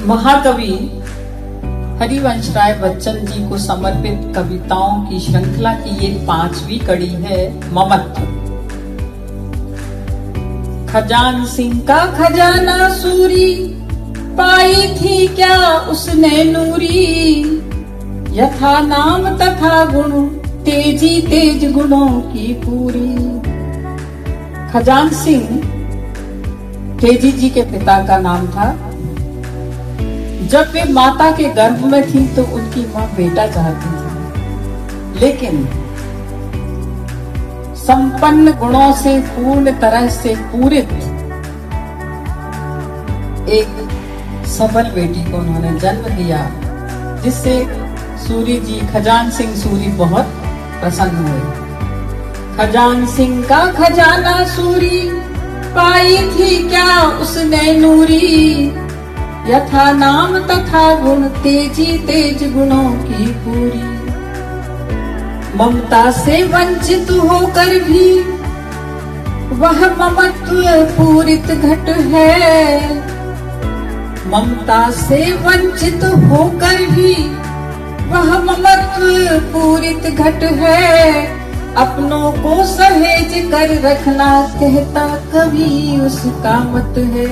महाकवि हरिवंश राय बच्चन जी को समर्पित कविताओं की श्रृंखला की ये 5वीं कड़ी है ममत्व। खजान सिंह का खजाना सूरी, पाई थी क्या उसने नूरी, यथा नाम तथा गुण, तेजी तेज गुणों की पूरी। खजान सिंह तेजी जी के पिता का नाम था। जब वे माता के गर्भ में थी तो उनकी मां बेटा चाहती थी, लेकिन संपन्न गुणों से पूर्ण तरह से पूरित एक सबल बेटी को उन्होंने जन्म दिया, जिससे सूरी जी खजान सिंह सूरी बहुत प्रसन्न हुए। खजान सिंह का खजाना सूरी, पाई थी क्या उसने नूरी, यथा नाम तथा गुण, तेजी तेज गुणों की पूरी। ममता से वंचित होकर भी वह ममत्व पूरित घट है। ममता से वंचित होकर भी वह ममत्व पूरित घट है। अपनों को सहेज कर रखना कहता कभी उसका मत है।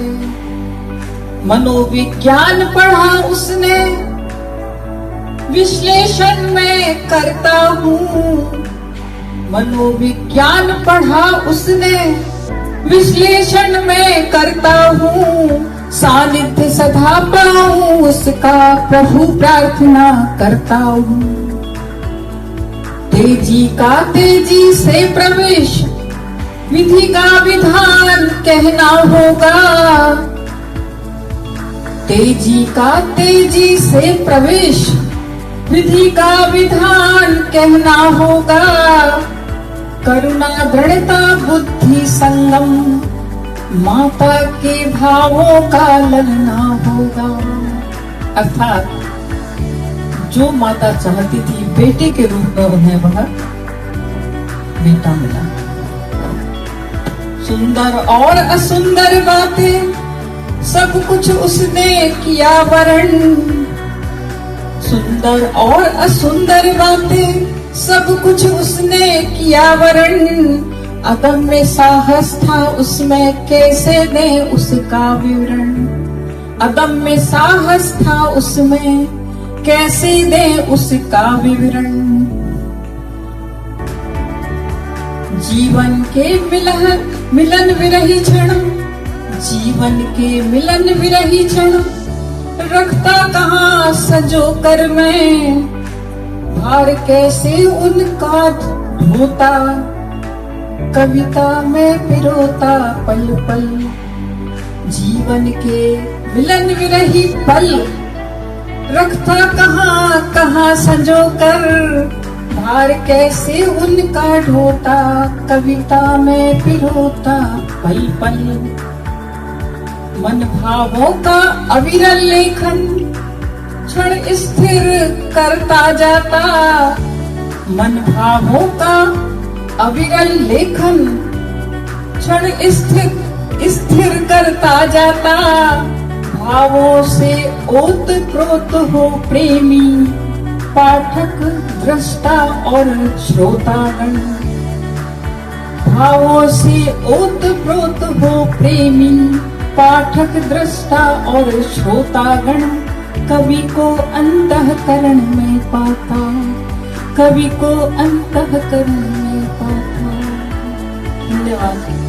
मनोविज्ञान पढ़ा उसने, विश्लेषण में करता हूँ। मनोविज्ञान पढ़ा उसने, विश्लेषण में करता हूँ। सानिध्य सदा पाऊं उसका, प्रभु प्रार्थना करता हूँ। तेजी का तेजी से प्रवेश, विधि का विधान कहना होगा। तेजी का तेजी से प्रवेश, विधि का विधान कहना होगा। करुणा दृढ़ता बुद्धि संगम, माता के भावों का लगना होगा। अर्थात जो माता चाहती थी बेटे के रूप में उन्हें वह बेटा मिला। सुंदर और असुंदर बातें सब कुछ उसने किया वरण। सुंदर और असुंदर बातें सब कुछ उसने किया वरण। अदम्य साहस था उसमें, कैसे दे उसका विवरण। अदम्य साहस था उसमें, कैसे दे उसका विवरण। जीवन के मिलन विरही क्षण, जीवन के मिलन विरही क्षण, रखता कहाँ सजो कर मैं। भार कैसे उनका ढोता, कविता में पिरोता पल पल। जीवन के मिलन विरही पल, रखता कहाँ कहाँ सजो कर। भार कैसे उनका ढोता, कविता में पिरोता पल पल। मन भावों का अविरल लेखन, क्षण स्थिर करता जाता। मन भावों का अविरल लेखन, क्षण स्थिर करता जाता। भावों से ओत प्रोत हो प्रेमी, पाठक दृष्टा और श्रोतागण। भावों से ओत प्रोत हो प्रेमी, पाठक दृष्टा और श्रोतागण। कवि को अंतःकरण में पाता, कवि को अंतःकरण में पाता। धन्यवाद।